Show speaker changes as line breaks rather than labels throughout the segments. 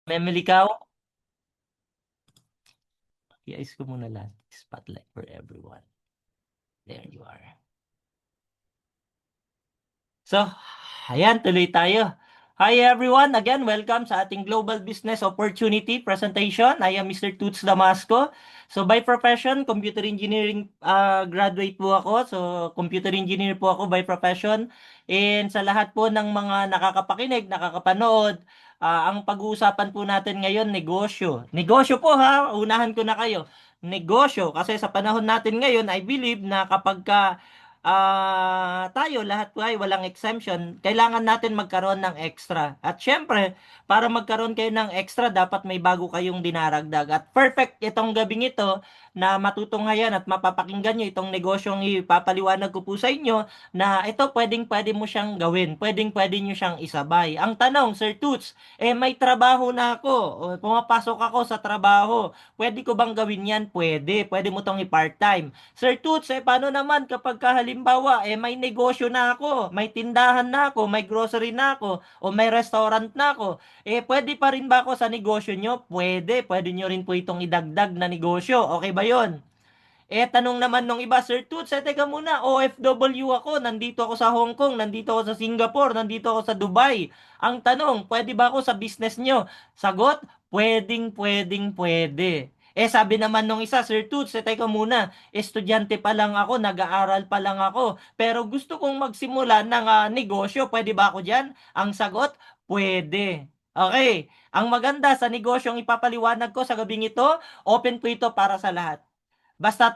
Emily Cow, i-ayos ko muna lahat. Spotlight for everyone. There you are. So, ayan, tuloy tayo. Hi everyone, again, welcome sa ating Global Business Opportunity presentation. I am Mr. Toots Damasco. So, by profession, computer engineering graduate po ako. So, computer engineer po ako by profession. And sa lahat po ng mga nakakapakinig, nakakapanood, ang pag-uusapan po natin ngayon, negosyo. Negosyo po ha, unahan ko na kayo. Negosyo, kasi sa panahon natin ngayon, I believe na kapag ka tayo lahat po ay walang exemption, kailangan natin magkaroon ng extra. At syempre, para magkaroon kayo ng extra, dapat may bago kayong dinaragdag. At perfect itong gabing ito na matutunghayan at mapapakinggan nyo itong negosyong ipapaliwanag ko po sa inyo na ito pwedeng-pwede mo siyang gawin. Pwedeng-pwede nyo siyang isabay. Ang tanong, Sir Toots, may trabaho na ako. O, pumapasok ako sa trabaho. Pwede ko bang gawin yan? Pwede. Pwede mo tong i-part-time. Sir Toots, paano naman kapag halimbawa, may negosyo na ako, may tindahan na ako, may grocery na ako, o may restaurant na ako, pwede pa rin ba ako sa negosyo nyo? Pwede, pwede nyo rin po itong idagdag na negosyo. Okay ba yon? Tanong naman nung iba, Sir Toots, teka muna, OFW ako, nandito ako sa Hong Kong, nandito ako sa Singapore, nandito ako sa Dubai. Ang tanong, pwede ba ako sa business nyo? Sagot, pwede. Sabi naman nung isa, Sir Toots, teka muna, estudyante pa lang ako, nag-aaral pa lang ako, pero gusto kong magsimula ng negosyo, pwede ba ako dyan? Ang sagot, pwede. Okay, ang maganda sa negosyong ipapaliwanag ko sa gabing ito, open po ito para sa lahat. Basta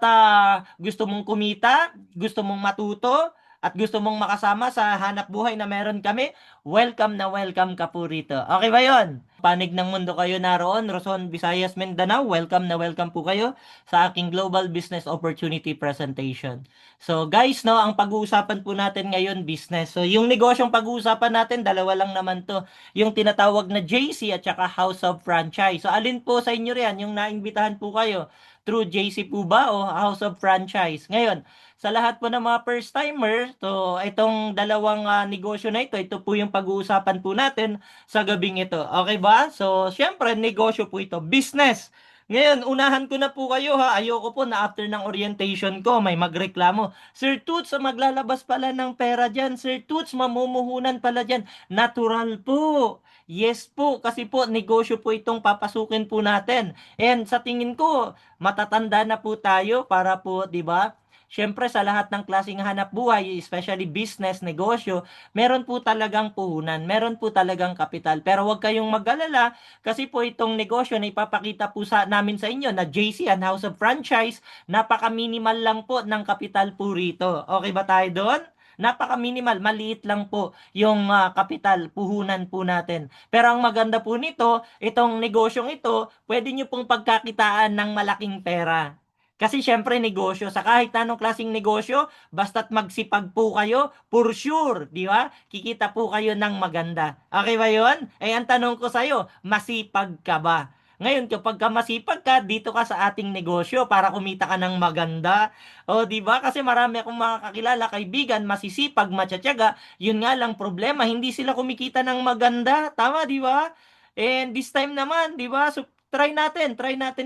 gusto mong kumita, gusto mong matuto, at gusto mong makasama sa hanap buhay na meron kami, welcome na welcome ka po rito. Okay ba yon? Panig ng mundo kayo naroon, Luzon, Visayas, Mindanao, welcome na welcome po kayo sa aking Global Business Opportunity Presentation. So guys, no, ang pag-uusapan po natin ngayon, business. So yung negosyong pag-uusapan natin, dalawa lang naman to. Yung tinatawag na JC at saka House of Franchise. So alin po sa inyo riyan, yung naimbitahan po kayo? Through JC po ba o House of Franchise? Ngayon, sa lahat po ng mga first timer, to itong dalawang negosyo na ito po yung pag-uusapan po natin sa gabing ito. Okay ba? So, syempre, negosyo po ito. Business. Ngayon, unahan ko na po kayo ha. Ayoko po na after ng orientation ko, may magreklamo. Sir Toots, maglalabas pala ng pera dyan. Sir Toots, mamumuhunan pala dyan. Natural po. Yes po, kasi po, negosyo po itong papasukin po natin. And sa tingin ko, matatanda na po tayo para po, 'di ba? Siyempre sa lahat ng klaseng hanap buhay, especially business, negosyo, meron po talagang puhunan, meron po talagang kapital. Pero huwag kayong mag-alala kasi po itong negosyo na ipapakita po namin sa inyo na JC and House of Franchise, napaka-minimal lang po ng kapital po rito. Okay ba tayo doon? Napaka-minimal, maliit lang po yung kapital, puhunan po natin. Pero ang maganda po nito, itong negosyong ito, pwede nyo pong pagkakitaan ng malaking pera. Kasi syempre negosyo, sa kahit anong klaseng negosyo, basta't magsipag po kayo, for sure, di ba? Kikita po kayo ng maganda. Okay ba yon? Ang tanong ko sa'yo, masipag ka ba? Ngayon, kapag ka masipag ka, dito ka sa ating negosyo para kumita ka ng maganda. O, di ba? Kasi marami akong makakakilala, kaibigan, masisipag, matsyatsaga. Yun nga lang problema, hindi sila kumikita ng maganda. Tama, di ba? And this time naman, di ba? So, try natin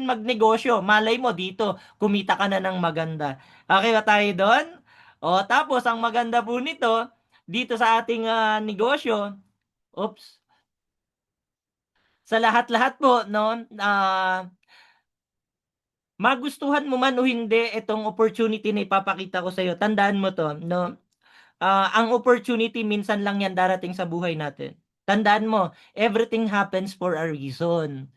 magnegosyo. Malay mo dito, kumita ka na ng maganda. Okay ba tayo doon? O, tapos, ang maganda po nito, dito sa ating negosyo, oops, sa lahat-lahat po, no, magustuhan mo man o hindi itong opportunity na ipapakita ko sa iyo, tandaan mo to, no? Ang opportunity minsan lang yan darating sa buhay natin. Tandaan mo, everything happens for a reason.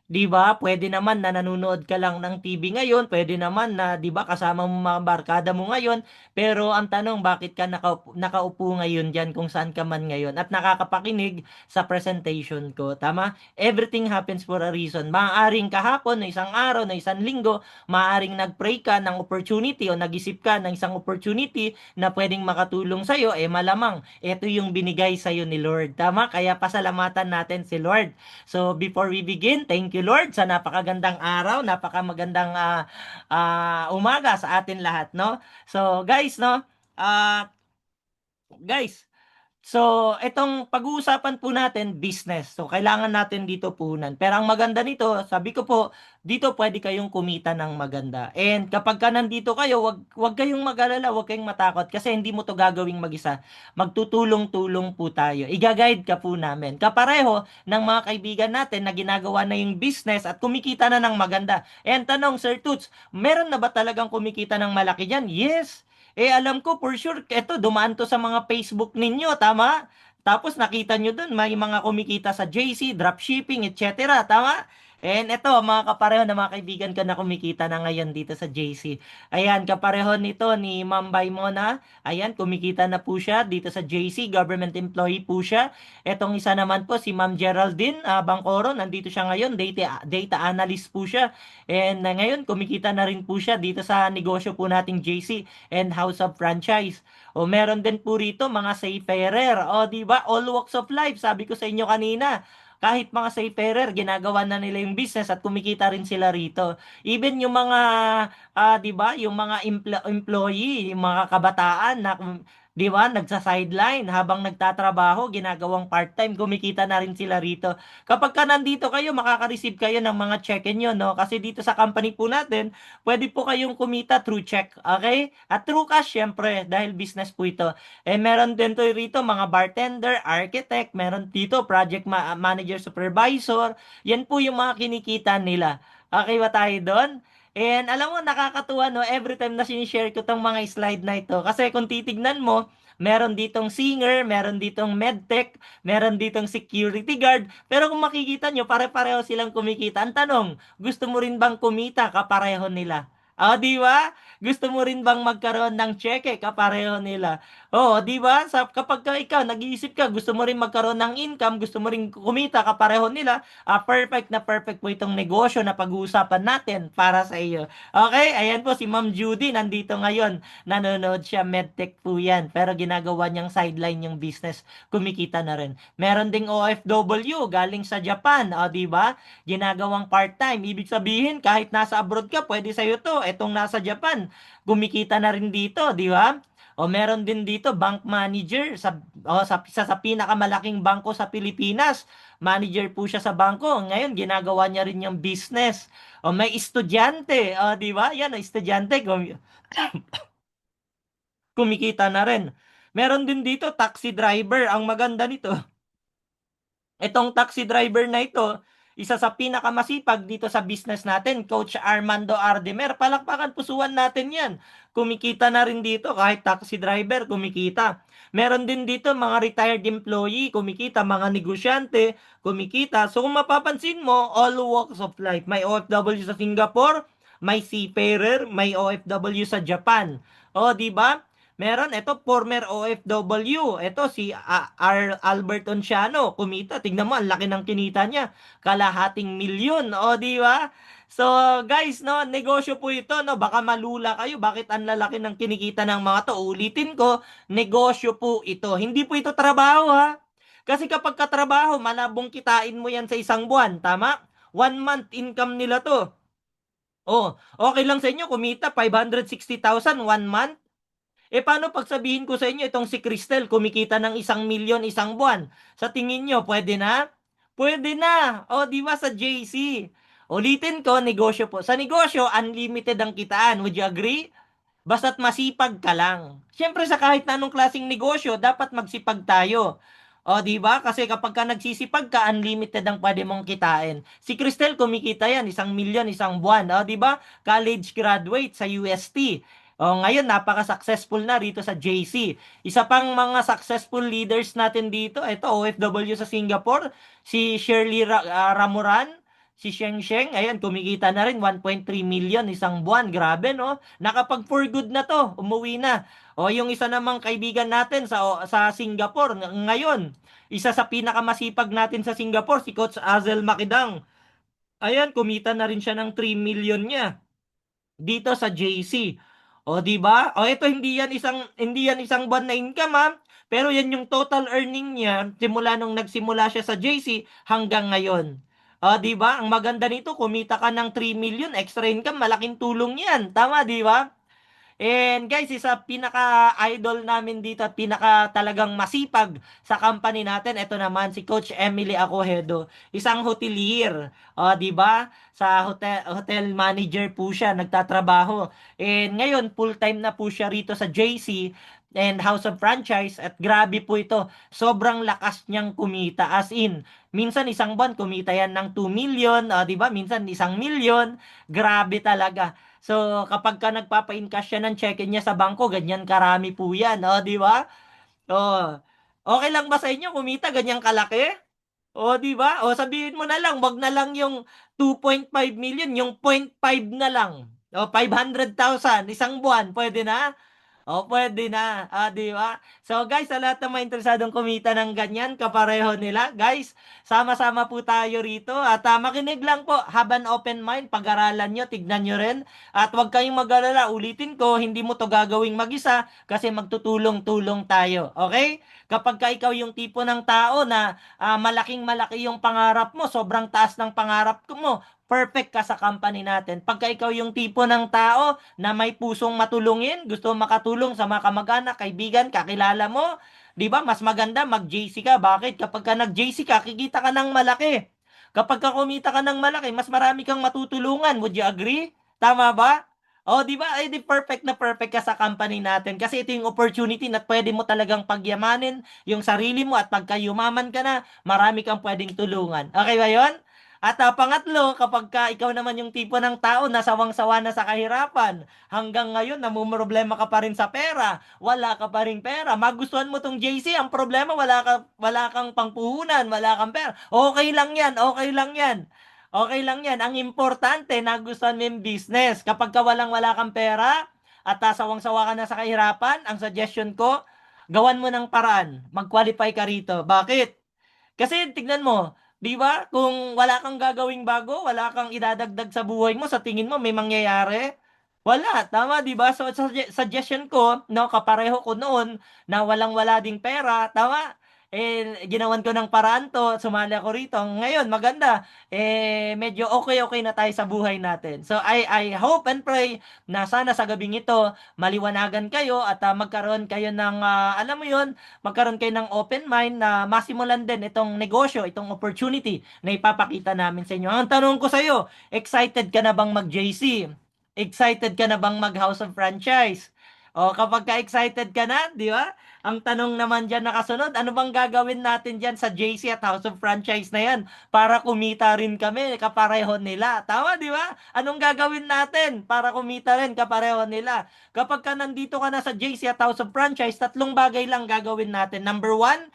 'Di ba? Pwede naman na nanonood ka lang ng TV ngayon, pwede naman na 'di ba kasama mo mga barkada mo ngayon, pero ang tanong bakit ka nakaupo ngayon diyan kung saan ka man ngayon at nakakapakinig sa presentation ko, tama? Everything happens for a reason. Maaaring kahapon, na isang araw, na isang linggo, maaaring nag-pray ka ng opportunity o nag-isip ka ng isang opportunity na pwedeng makatulong sa iyo, malamang ito yung binigay sa iyo ni Lord, tama? Kaya pasalamatan natin si Lord. So before we begin, thank you Lord sa napakagandang araw, napakamagandang umaga sa atin lahat, no? So guys, no? Uh, guys, So, itong pag-uusapan po natin, business. So, kailangan natin dito puhunan. Pero ang maganda nito, sabi ko po, dito pwede kayong kumita ng maganda. And kapag ka nandito kayo, wag kayong mag-alala, wag kayong matakot kasi hindi mo to gagawing mag-isa. Magtutulong-tulong po tayo. Iga-guide ka po namin. Kapareho ng mga kaibigan natin na ginagawa na yung business at kumikita na ng maganda. And tanong, Sir Toots, meron na ba talagang kumikita ng malaki dyan? Yes! Alam ko for sure, eto, dumaan to sa mga Facebook ninyo, tama? Tapos nakita nyo dun, may mga kumikita sa JC, dropshipping, etc. Tama? And eto, mga kapareho na mga kaibigan ko na kumikita na ngayon dito sa JC. Ayan, kapareho nito ni Ma'am Baimona. Ayan, kumikita na po siya dito sa JC, government employee po siya. Etong isa naman po, si Ma'am Geraldine Bangkoro, nandito siya ngayon, data analyst po siya. And ngayon, kumikita na rin po siya dito sa negosyo po nating JC and House of Franchise. O meron din po rito mga seafarer. O di ba? All walks of life. Sabi ko sa inyo kanina, kahit mga seafarer, ginagawa na nila yung business at kumikita rin sila rito. Even yung mga, 'di ba, yung mga employee, yung mga kabataan na 'di ba, nagsa-sideline habang nagtatrabaho, ginagawang part-time, kumikita na rin sila rito. Kapag ka nandito kayo, makaka-receive kayo ng mga check nyo, no? Kasi dito sa company po natin, pwede po kayong kumita through check, okay? At through cash, syempre, dahil business po ito. Meron din to rito mga bartender, architect, meron dito project manager, supervisor. Yan po yung mga kinikita nila. Okay ba tayo doon? And alam mo, nakakatuwa, no? Every time na sinishare ko tong mga slide na ito. Kasi kung titignan mo, meron ditong singer, meron ditong medtech, meron ditong security guard. Pero kung makikita nyo, pare-pareho silang kumikita. Ang tanong, gusto mo rin bang kumita kapareho nila? Di ba? Gusto mo rin bang magkaroon ng cheque kapareho nila? Di ba? Kapag ikaw nag-iisip ka, gusto mo rin magkaroon ng income, gusto mo rin kumita kapareho nila, perfect na perfect po itong negosyo na pag-uusapan natin para sa iyo. Okay, ayan po si Ma'am Judy nandito ngayon. Nanonood siya, medtech po yan. Pero ginagawa niyang sideline yung business. Kumikita na rin. Meron ding OFW galing sa Japan. Di ba? Ginagawang part-time. Ibig sabihin, kahit nasa abroad ka, pwede sa'yo to. Etong nasa Japan, kumikita na rin dito, di ba? Meron din dito bank manager sa pinakamalaking bangko sa Pilipinas. Manager po siya sa bangko. Ngayon ginagawa niya rin yung business. May estudyante, di ba? Yan, estudyante kumikita na rin. Meron din dito taxi driver. Ang maganda nito, itong taxi driver na ito, isa sa pinakamasipag dito sa business natin, Coach Armando Ardemer. Palakpakan pusuan natin yan. Kumikita na rin dito kahit taxi driver, kumikita. Meron din dito mga retired employee, kumikita. Mga negosyante, kumikita. So kung mapapansin mo, all walks of life. May OFW sa Singapore, may seafarer, may OFW sa Japan. Di ba? Meron, ito, former OFW. Ito, si Albert Onciano. Kumita. Tignan mo, ang laki ng kinita niya. Kalahating milyon. Di ba? So, guys, no, negosyo po ito, no? Baka malula kayo. Bakit ang lalaki ng kinikita ng mga to? Ulitin ko, negosyo po ito. Hindi po ito trabaho, ha? Kasi kapag katrabaho, malabong kitain mo yan sa isang buwan. Tama? 1 month income nila to. Okay lang sa inyo, kumita 560,000 1 month. Paano pag sabihin ko sa inyo itong si Cristel kumikita ng 1 milyon isang buwan? Sa tingin nyo, pwede na? Pwede na. Di ba sa JC? Ulitin ko, negosyo po. Sa negosyo, unlimited ang kitaan. Would you agree? Basta't masipag ka lang. Siyempre sa kahit na anong klaseng negosyo, dapat magsipag tayo. Di ba? Kasi kapag ka nagsisipag ka, unlimited ang pwede mong kitain. Si Cristel kumikita yan, 1 milyon isang buwan. Di ba? College graduate sa UST. Ngayon napaka-successful na rito sa JC. Isa pang mga successful leaders natin dito, ito OFW sa Singapore, si Shirley Ramuran, si Sheng Sheng, ayan, kumikita na rin 1.3 million isang buwan. Grabe, no? Nakapag for good na to, umuwi na. Yung isa namang kaibigan natin sa Singapore, ngayon, isa sa pinakamasipag natin sa Singapore, si Coach Azel Makidang. Ayan, kumita na rin siya ng 3 million niya dito sa JC. Di ba? Ito hindi yan isang buwan na income, ha. Pero yan yung total earning niya simula nung nagsimula siya sa JC hanggang ngayon. Di ba? Ang maganda nito, kumita ka ng 3 million extra income, malaking tulong 'yan. Tama, di ba? And guys, isa pinaka-idol namin dito at pinaka talagang masipag sa company natin, ito naman si Coach Emily Acojedo, isang hotelier. O, di ba? Sa hotel manager po siya nagtatrabaho. And ngayon, full-time na po siya rito sa JC and House of Franchise at grabe po ito. Sobrang lakas niyang kumita. As in, minsan isang buwan kumita yan ng 2 million, 'di ba? Minsan 1 million. Grabe talaga. So, kapag ka nagpapa-encash siya ng cheque niya sa bangko, ganyan karami po yan, di ba? Oh. Okay lang ba sa inyo kumita ganyang kalaki? Di ba? Sabihin mo na lang, wag na lang yung 2.5 million, yung 0.5 na lang. 500,000 isang buwan, pwede na? Pwede na. Di ba? So guys, sa lahat ng mga interesadong kumita ng ganyan, kapareho nila, guys, sama-sama po tayo rito. At makinig lang po, have an open mind, pag-aralan nyo, tignan nyo rin. At huwag kayong mag-alala, ulitin ko, hindi mo to gagawing mag-isa kasi magtutulong-tulong tayo. Okay? Kapag ka ikaw yung tipo ng tao na malaking malaki yung pangarap mo, sobrang taas ng pangarap mo, perfect ka sa company natin. Pagka ikaw yung tipo ng tao na may pusong matulungin, gusto makatulong sa mga kamag-anak, kaibigan, kakilala mo, 'di ba? Mas maganda mag-JC ka. Bakit? Kapag ka nag-JC ka, kikita ka ng malaki. Kapag ka kumita ka ng malaki, mas marami kang matutulungan. Would you agree? Tama ba? 'Di ba? Di perfect na perfect ka sa company natin kasi ito yung opportunity na pwede mo talagang pagyamanin yung sarili mo at pagka yumaman ka na, marami kang pwedeng tulungan. Okay ba 'yon? At pangatlo, kapag ka ikaw naman yung tipo ng tao na sawang-sawa na sa kahirapan, hanggang ngayon namumroblema ka pa rin sa pera, wala ka pa rin pera, magustuhan mo tong JC, ang problema wala kang pangpuhunan, wala kang pera. Okay lang yan, okay lang yan. Okay lang yan. Ang importante, nagustuhan mo yung business. Kapag ka walang-wala kang pera, at sawang-sawa ka na sa kahirapan, ang suggestion ko, gawan mo ng paraan. Mag-qualify ka rito. Bakit? Kasi tignan mo, 'di ba? Kung wala kang gagawing bago, wala kang idadagdag sa buhay mo, sa tingin mo may mangyayari? Wala, tama 'di ba? So suggestion ko, no, kapareho ko noon na walang-wala ding pera, tama? Ginawan ko ng paraan to, sumali ako rito. Ngayon, maganda. Medyo okay na tayo sa buhay natin. So I hope and pray na sana sa gabing ito maliwanagan kayo at magkaroon kayo ng alam mo 'yon, magkaroon kayo ng open mind na masimulan din itong negosyo, itong opportunity na ipapakita namin sa inyo. Ang tanong ko sa iyo, excited ka na bang mag-JC? Excited ka na bang mag-House of Franchise? Kapag ka-excited ka na, di ba? Ang tanong naman dyan nakasunod, ano bang gagawin natin dyan sa JC at House of Franchise na yan para kumita rin kami, kapareho nila? Tama, di ba? Anong gagawin natin para kumita rin, kapareho nila? Kapag ka nandito ka na sa JC at House of Franchise, tatlong bagay lang gagawin natin. Number one,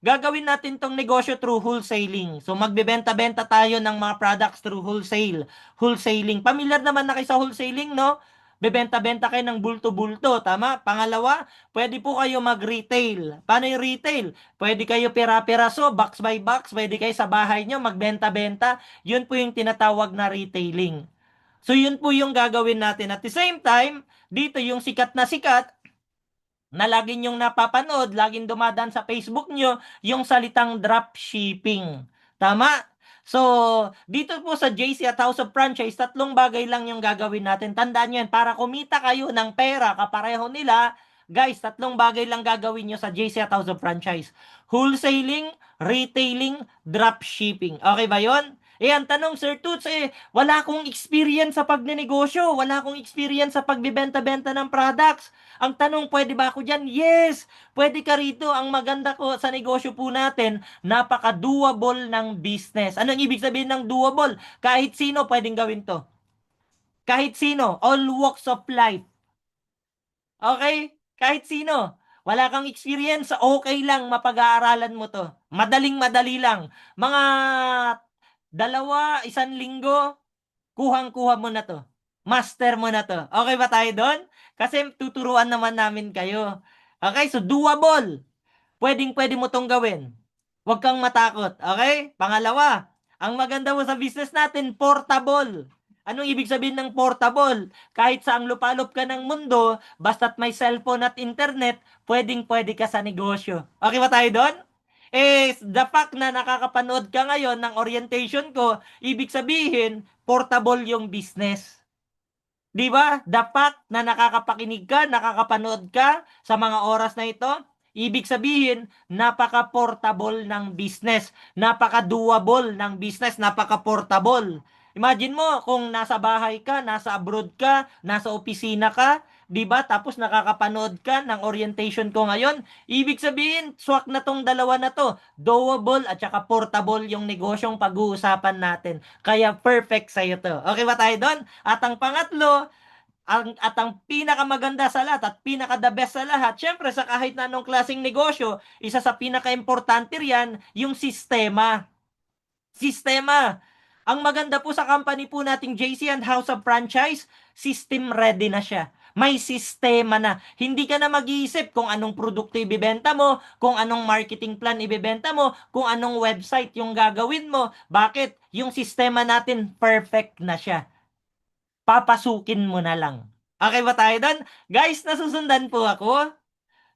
gagawin natin tong negosyo through wholesaling. So magbebenta-benta tayo ng mga products through wholesaling. Familiar naman na kayo sa wholesaling, no? Bebenta-benta kayo ng bulto-bulto, tama? Pangalawa, pwede po kayo mag-retail. Paano yung retail? Pwede kayo pera-peraso, box by box, pwede kayo sa bahay nyo magbenta-benta. Yun po yung tinatawag na retailing. So yun po yung gagawin natin. At the same time, dito yung sikat na sikat, na lagi nyong napapanood, laging dumadaan sa Facebook nyo, yung salitang dropshipping. Tama? So, dito po sa JC at House of Franchise, tatlong bagay lang yung gagawin natin. Tandaan nyo yan, para kumita kayo ng pera, kapareho nila, guys, tatlong bagay lang gagawin nyo sa JC at House of Franchise. Wholesaling, retailing, dropshipping. Okay ba yon? Ang tanong, Sir Toots, wala akong experience sa pagnenegosyo, wala akong experience sa pagbibenta-benta ng products. Ang tanong, pwede ba ako dyan? Yes! Pwede ka rito. Ang maganda ko sa negosyo po natin, napaka-doable ng business. Anong ibig sabihin ng doable? Kahit sino pwedeng gawin to. Kahit sino. All walks of life. Okay? Kahit sino. Wala kang experience, okay lang, mapag-aaralan mo to. Madaling-madali lang. Mga 1 linggo, kuhang-kuha mo na to. Master mo na to. Okay ba tayo doon? Kasi tuturuan naman namin kayo. Okay, so doable. Pwedeng-pwede mo tong gawin. Huwag kang matakot. Okay? Pangalawa, ang maganda mo sa business natin, portable. Anong ibig sabihin ng portable? Kahit saang lupalop ka ng mundo, basta't may cellphone at internet, pwedeng-pwede ka sa negosyo. Okay ba tayo doon? The fact na nakakapanood ka ngayon ng orientation ko, ibig sabihin, portable yung business. 'Di ba? The fact na nakakapakinig ka, nakakapanood ka sa mga oras na ito, ibig sabihin, napaka-portable ng business, napaka-doable ng business, napaka-portable. Imagine mo kung nasa bahay ka, nasa abroad ka, nasa opisina ka, 'di ba? Tapos nakakapanood ka ng orientation ko ngayon. Ibig sabihin, swak na tong dalawa na to. Doable at saka portable yung negosyong pag-uusapan natin. Kaya perfect sa'yo to. Okay ba tayo doon? At ang pangatlo, ang pinakamaganda sa lahat at pinaka the best sa lahat, syempre sa kahit na anong klaseng negosyo, isa sa pinaka-importante riyan, yung sistema. Sistema. Ang maganda po sa company po nating JC and House of Franchise, system ready na siya. May sistema na. Hindi ka na mag-iisip kung anong produkto ibebenta mo, kung anong marketing plan ibebenta mo, kung anong website yung gagawin mo. Bakit? Yung sistema natin perfect na siya. Papasukin mo na lang. Okay ba tayo doon? Guys, nasusundan po ako.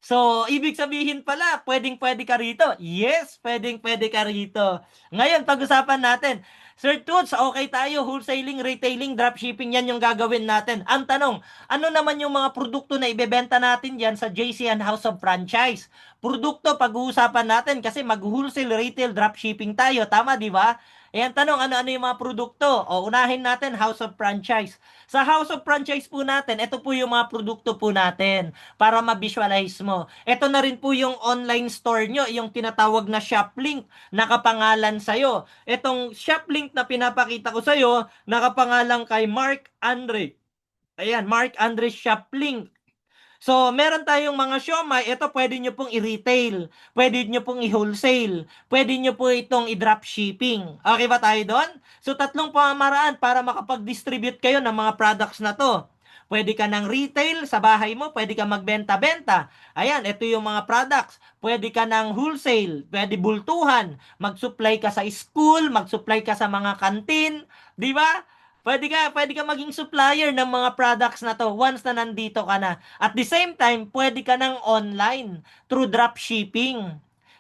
So, ibig sabihin pala, pwedeng-pwede ka rito. Yes, pwedeng-pwede ka rito. Ngayon, pag-usapan natin. Sir Toots, okay tayo, wholesaling, retailing, dropshipping, yan yung gagawin natin. Ang tanong, ano naman yung mga produkto na ibebenta natin yan sa JC and House of Franchise? Produkto, pag-uusapan natin kasi mag-wholesale, retail, dropshipping tayo. Tama, di ba? Ayan, tanong, ano-ano yung mga produkto? O, unahin natin, House of Franchise. Sa House of Franchise po natin, ito po yung mga produkto po natin para ma-visualize mo. Ito na rin po yung online store nyo, yung tinatawag na shop link, nakapangalan sa'yo. Itong shop link na pinapakita ko sa'yo, nakapangalan kay Mark Andre. Ayan, Mark Andre shop link. So, meron tayong mga siomai, ito pwede nyo pong i-retail, pwede nyo pong i-wholesale, pwede nyo po itong i-drop shipping. Okay ba tayo doon? So, tatlong pamamaraan para makapag-distribute kayo ng mga products na to. Pwede ka ng retail sa bahay mo, pwede ka magbenta-benta. Ayan, ito yung mga products. Pwede ka ng wholesale, pwede bultuhan, mag-supply ka sa school, mag-supply ka sa mga kantin, di ba? Pwede ka maging supplier ng mga products na to once na nandito ka na. At the same time, pwede ka ng online through drop shipping.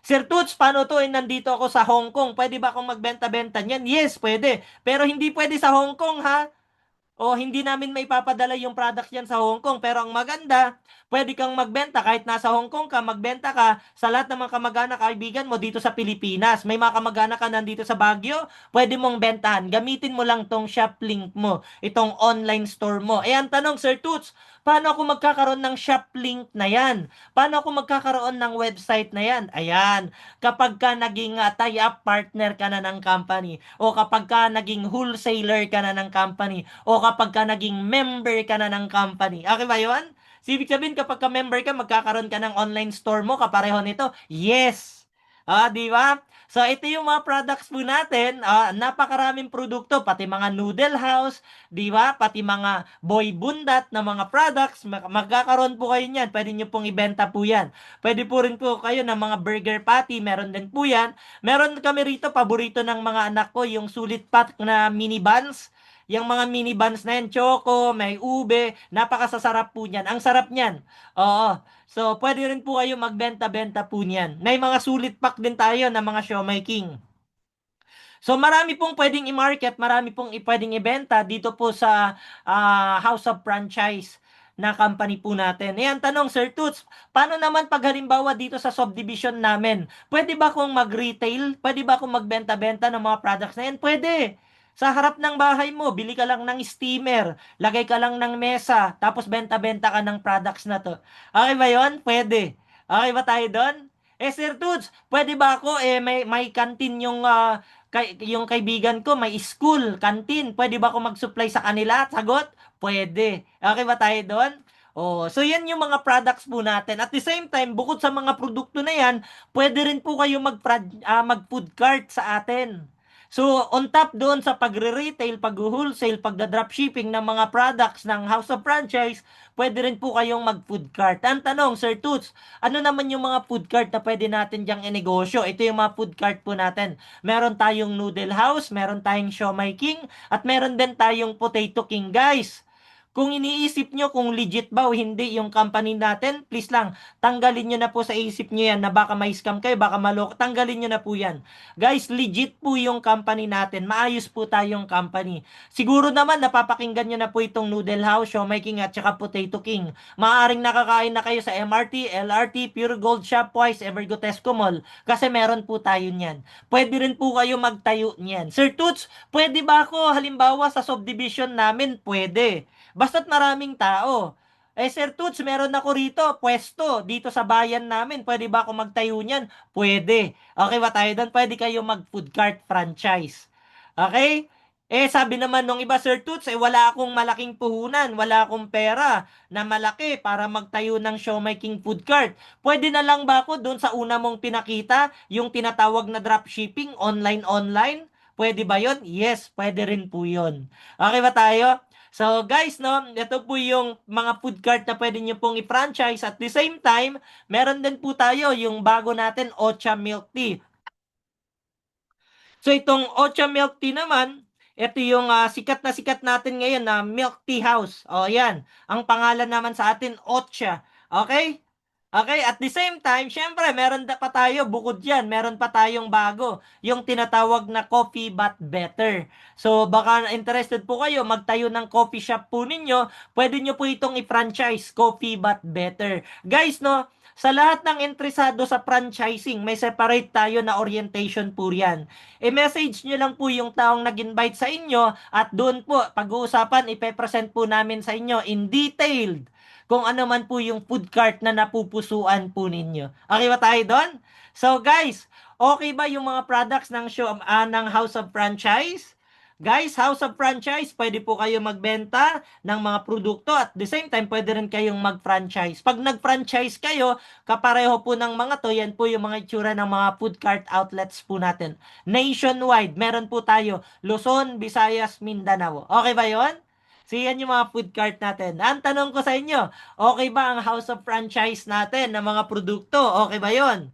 Sir Toots, paano to? Nandito ako sa Hong Kong. Pwede ba akong magbenta-benta niyan? Yes, pwede. Pero hindi pwede sa Hong Kong, ha? O hindi namin may papadala yung products yan sa Hong Kong. Pero ang maganda, pwede kang magbenta kahit nasa Hong Kong ka, magbenta ka sa lahat ng mga kamag-anak kaibigan mo dito sa Pilipinas. May mga kamag-anak ka nandito sa Baguio, pwede mong bentahan. Gamitin mo lang tong shop link mo, itong online store mo. Eh ang tanong, Sir Toots, paano ako magkakaroon ng shop link na yan? Paano ako magkakaroon ng website na yan? Ayan, kapag ka naging tie-up partner ka na ng company, o kapag ka naging wholesaler ka na ng company, o kapag ka naging member ka na ng company. Okay ba yun? So, ibig sabihin, kapag ka member ka, magkakaroon ka ng online store mo, kapareho nito. Yes! Di ba? So, ito yung mga products po natin. Napakaraming produkto, pati mga noodle house, di ba? Pati mga boy bundat na mga products, magkakaroon po kayo niyan. Pwede nyo pong ibenta po yan. Pwede po rin po kayo ng mga burger patty, meron din po yan. Meron kami rito, paborito ng mga anak ko, yung sulit pack na mini buns. Yung mga mini buns na yan, choco, may ube, napakasasarap po niyan. Ang sarap niyan. Oo. So, pwede rin po kayo magbenta-benta po niyan. May mga sulit pack din tayo ng mga Siomai King. So, marami pong pwedeng i-market, marami pong pwedeng ibenta dito po sa House of Franchise na company po natin. Ayan, tanong, Sir Toots, paano naman pag halimbawa dito sa subdivision namin? Pwede ba akong mag-retail? Pwede ba akong magbenta-benta ng mga products na yan? Pwede. Sa harap ng bahay mo, bili ka lang ng steamer, lagay ka lang ng mesa, tapos benta-benta ka ng products na to. Okay ba yon? Pwede. Okay ba tayo doon? Sir Toots, pwede ba ako, may canteen yung, yung kaibigan ko, may school, canteen. Pwede ba ako mag-supply sa kanila? Sagot, pwede. Okay ba tayo doon? Oh, so yan yung mga products po natin. At the same time, bukod sa mga produkto na yan, pwede rin po kayo mag-food cart sa atin. So, on top doon sa pagre-retail, pag-wholesale, pagda-dropshipping ng mga products ng House of Franchise, pwede rin po kayong mag-food cart. Ang tanong, Sir Toots, ano naman yung mga food cart na pwede natin diyang inegosyo? Ito yung mga food cart po natin. Meron tayong Noodle House, meron tayong Siomai King, at meron din tayong Potato King, guys. Kung iniisip nyo kung legit ba o hindi yung company natin, please lang, tanggalin nyo na po sa isip nyo yan na baka may scam kayo, baka maloko. Tanggalin nyo na po yan. Guys, legit po yung company natin. Maayos po tayong company. Siguro naman napapakinggan nyo na po itong Noodle House, Siomai King at saka Potato King. Maaring nakakain na kayo sa MRT, LRT, Pure Gold, Shopwise, Evergo, Tesco Mall. Kasi meron po tayo niyan. Pwede rin po kayo magtayo niyan. Sir Toots, pwede ba ako halimbawa sa subdivision namin? Pwede. Basta't maraming tao. Eh, Sir Toots, meron ako rito, pwesto, dito sa bayan namin. Pwede ba ako magtayo niyan? Pwede. Okay ba tayo doon? Pwede kayo mag-food cart franchise. Okay? Eh, sabi naman nung iba, Sir Toots, eh, wala akong malaking puhunan, wala akong pera na malaki para magtayo ng Siomai King food cart. Pwede na lang ba ako doon sa una mong pinakita, yung tinatawag na dropshipping, online-online? Pwede ba yon? Yes, pwede rin po yon. Okay ba tayo? So guys, no, ito po yung mga food cart na pwede nyo pong i-franchise. At the same time, meron din po tayo yung bago natin, Ocha Milk Tea. So itong Ocha Milk Tea naman, ito yung sikat na sikat natin ngayon na Milk Tea House. O yan, ang pangalan naman sa atin, Ocha. Okay? Okay, at the same time, syempre, meron pa tayo, bukod yan, meron pa tayong bago, yung tinatawag na Coffee But Better. So, baka interested po kayo, magtayo ng coffee shop po ninyo, pwede nyo po itong i-franchise, Coffee But Better. Guys, no, sa lahat ng interesado sa franchising, may separate tayo na orientation po riyan. I-message nyo lang po yung taong nag-invite sa inyo at doon po, pag-uusapan, ipepresent po namin sa inyo in detailed kung ano man po yung food cart na napupusuan po ninyo. Okay ba tayo doon? So guys, okay ba yung mga products ng ng House of Franchise? Guys, House of Franchise, pwede po kayo magbenta ng mga produkto at the same time, pwede rin kayong mag-franchise. Pag nag-franchise kayo, kapareho po ng mga to, yan po yung mga itsura ng mga food cart outlets po natin. Nationwide, meron po tayo Luzon, Visayas, Mindanao. Okay ba yon? So, yan yung mga food cart natin. Ang tanong ko sa inyo, okay ba ang House of Franchise natin ng mga produkto? Okay ba yon?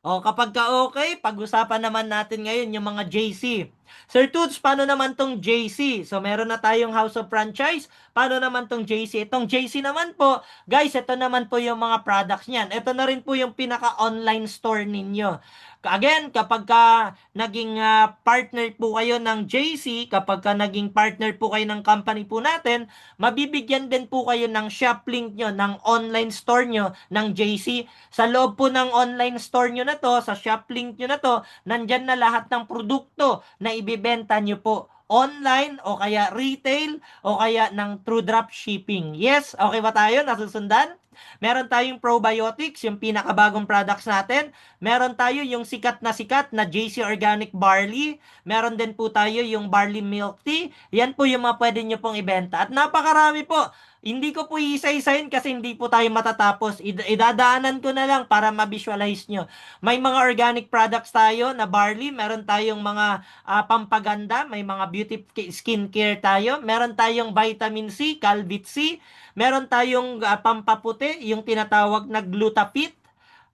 O kapag ka okay, pag-usapan naman natin ngayon yung mga JC. Sir Toots, paano naman tong JC? So meron na tayong House of Franchise. Paano naman tong JC? Itong JC naman po, guys, ito naman po yung mga products niyan. Ito na rin po yung pinaka-online store ninyo. Again, kapag ka naging partner po kayo ng JC, kapag ka naging partner po kayo ng company po natin, mabibigyan din po kayo ng shop link nyo, ng online store nyo, ng JC. Sa loob po ng online store nyo na to, sa shop link nyo na to, nandyan na lahat ng produkto na ibibenta nyo po online o kaya retail o kaya ng through drop shipping. Yes, okay ba tayo? Nasusundan? Meron tayong probiotics, yung pinakabagong products natin. Meron tayo yung sikat na JC Organic Barley. Meron din po tayo yung Barley Milk Tea. Yan po yung mga pwede nyo pong ibenta. At napakarami po. Hindi ko po isa-isahin kasi hindi po tayo matatapos. Idadaanan ko na lang para ma-visualize nyo. May mga organic products tayo na barley. Meron tayong mga pampaganda. May mga beauty skincare tayo. Meron tayong vitamin C, Calvit C. Meron tayong pampaputi, yung tinatawag na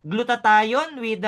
glutathione with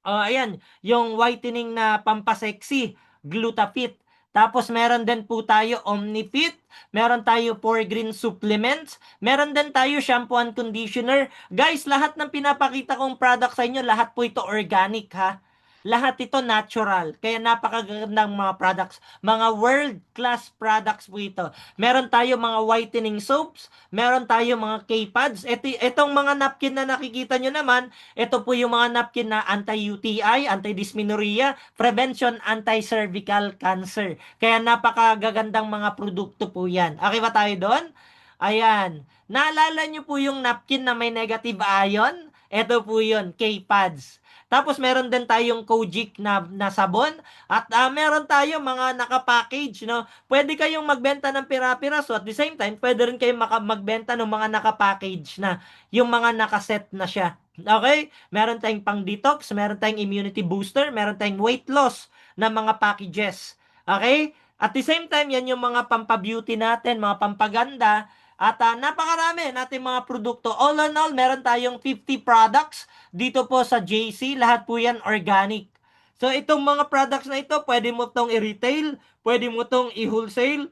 ayan, yung whitening na pampasexy, Glutafit. Tapos meron din po tayo Omnifit, meron tayo Pore Green Supplements, meron din tayo shampoo and conditioner. Guys, lahat ng pinapakita kong product sa inyo, lahat po ito organic ha. Lahat ito natural. Kaya napakagandang mga products. Mga world-class products po ito. Meron tayo mga whitening soaps, meron tayo mga K-pads. Itong mga napkin na nakikita nyo naman, ito po yung mga napkin na anti-UTI, anti-dysmenorrhea, prevention, anti-cervical cancer. Kaya napakagagandang mga produkto po yan. Okay ba tayo doon? Ayan. Naalala nyo po yung napkin na may negative ion? Ito po yun, K-pads. Tapos meron din tayong Kojic na sabon at meron tayo mga naka-package, no? Pwede kayong magbenta ng pira-piraso at the same time, pwede rin kayong magbenta ng mga naka-package na, yung mga nakaset na siya. Okay? Meron tayong pang-detox, meron tayong immunity booster, meron tayong weight loss na mga packages. Okay? At the same time, yan yung mga pampabeauty natin, mga pampaganda, at napakarami natin mga produkto. All in all, meron tayong 50 products dito po sa JC. Lahat po yan organic. So, itong mga products na ito, pwede mo itong i-retail, pwede mo itong i-wholesale,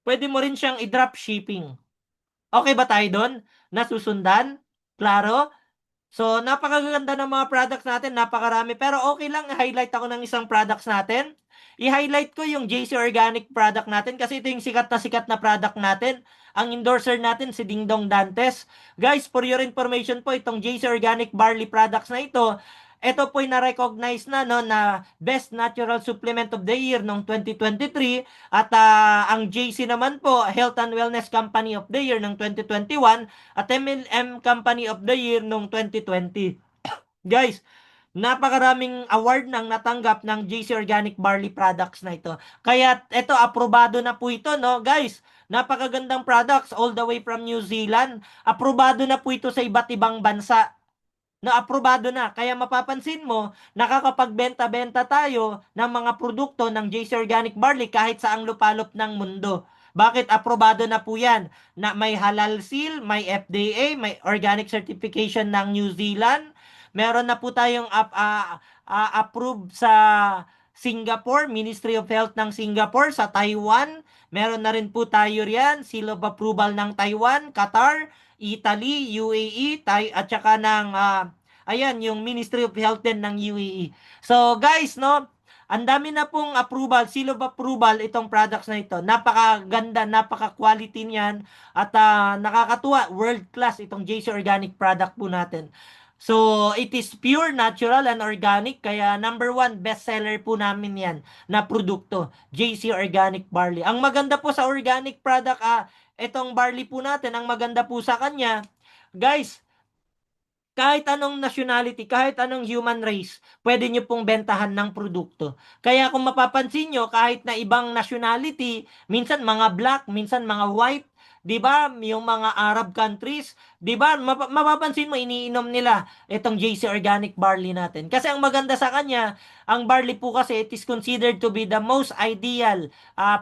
pwede mo rin siyang i-drop shipping. Okay ba tayo doon? Nasusundan? Klaro? So, napakaganda ng mga products natin, napakarami. Pero okay lang, highlight ako ng isang products natin. I-highlight ko yung JC Organic product natin kasi ito yung sikat na product natin. Ang endorser natin si Dingdong Dantes. Guys, for your information po, itong JC Organic Barley products na ito po ay na-recognize na no na Best Natural Supplement of the Year noong 2023 at ang JC naman po Health and Wellness Company of the Year noong 2021 at MLM Company of the Year noong 2020. Guys, napakaraming award nang natanggap ng JC Organic Barley products na ito. Kaya ito, aprobado na po ito, no? Guys, napakagandang products all the way from New Zealand. Aprobado na po ito sa iba't ibang bansa. Na aprobado na. Kaya mapapansin mo, nakakapagbenta-benta tayo ng mga produkto ng JC Organic Barley kahit saang lupalop ng mundo. Bakit? Aprobado na po yan. Na may halal seal, may FDA, may organic certification ng New Zealand. Meron na po tayong approved sa Singapore, Ministry of Health ng Singapore, sa Taiwan. Meron na rin po tayo riyan, seal of approval ng Taiwan, Qatar, Italy, UAE, at saka ng ayan, yung Ministry of Health din ng UAE. So guys, no, ang dami na pong approval, seal of approval itong products na ito. Napakaganda, napaka-quality niyan at nakakatuwa, world class itong JC Organic product po natin. So, it is pure, natural, and organic. Kaya, number one, best seller po namin yan na produkto. JC Organic Barley. Ang maganda po sa organic product, itong barley po natin, ang maganda po sa kanya, guys, kahit anong nationality, kahit anong human race, pwede nyo pong bentahan ng produkto. Kaya kung mapapansin nyo, kahit na ibang nationality, minsan mga black, minsan mga white, 'di ba? Yung mga Arab countries, 'di ba? Mapapansin mo iniinom nila itong JC Organic Barley natin. Kasi ang maganda sa kanya, ang barley po kasi it is considered to be the most ideal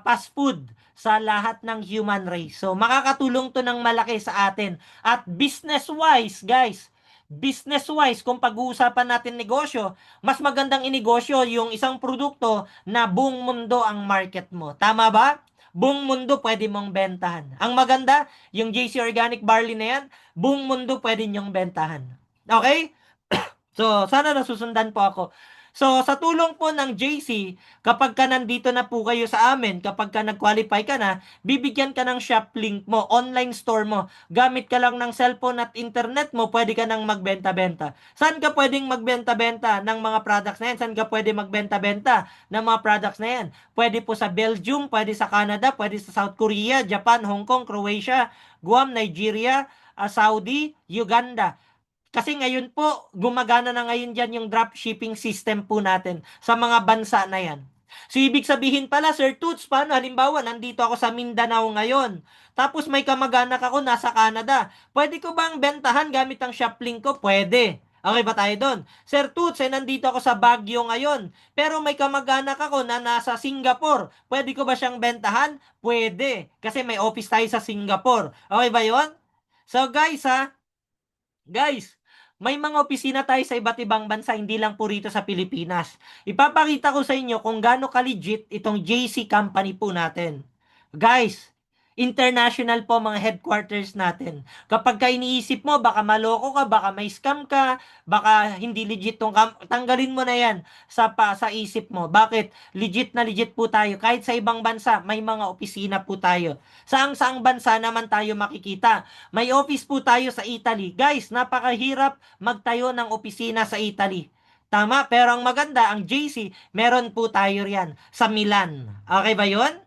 fast food sa lahat ng human race. So makakatulong 'to ng malaki sa atin. At business-wise, guys, business-wise, kung pag-uusapan natin negosyo, mas magandang inegosyo yung isang produkto na buong mundo ang market mo. Tama ba? Buong mundo pwede mong bentahan. Ang maganda, yung JC Organic Barley na yan, buong mundo pwede nyong bentahan. Okay? So, sana nasusundan po ako. So, sa tulong po ng JC, kapag ka nandito na po kayo sa amin, kapag ka nag-qualify ka na, bibigyan ka ng shop link mo, online store mo. Gamit ka lang ng cellphone at internet mo, pwede ka nang magbenta-benta. Saan ka pwedeng magbenta-benta ng mga products na yan? Saan ka pwede magbenta-benta ng mga products na yan? Pwede po sa Belgium, pwede sa Canada, pwede sa South Korea, Japan, Hong Kong, Croatia, Guam, Nigeria, Saudi, Uganda. Kasi ngayon po, gumagana na ngayon dyan yung drop shipping system po natin sa mga bansa na yan. So, ibig sabihin pala, Sir Toots, paano? Halimbawa, nandito ako sa Mindanao ngayon. Tapos may kamag-anak ako nasa Canada. Pwede ko bang bentahan gamit ang shop link ko? Pwede. Okay ba tayo doon? Sir Toots, nandito ako sa Baguio ngayon. Pero may kamag-anak ako na nasa Singapore. Pwede ko ba siyang bentahan? Pwede. Kasi may office tayo sa Singapore. Okay ba yon? So guys guys, may mga opisina tayo sa iba't ibang bansa, hindi lang po rito sa Pilipinas. Ipapakita ko sa inyo kung gaano ka-legit itong JC company po natin. Guys, international po mga headquarters natin. Kapag ka iniisip mo, baka maloko ka, baka may scam ka, baka hindi legit tong tanggalin mo na yan sa isip mo. Bakit? Legit na legit po tayo. Kahit sa ibang bansa, may mga opisina po tayo. Saang-saang bansa naman tayo makikita. May office po tayo sa Italy. Guys, napakahirap magtayo ng opisina sa Italy. Tama, pero ang maganda, ang JC, meron po tayo riyan sa Milan. Okay ba yon?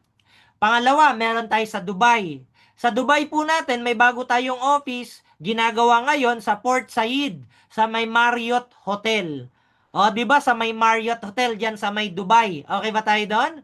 Pangalawa, meron tayo sa Dubai. Sa Dubai po natin, may bago tayong office, ginagawa ngayon sa Port Said, sa may Marriott Hotel. O, di ba sa may Marriott Hotel diyan sa may Dubai. Okay ba tayo doon?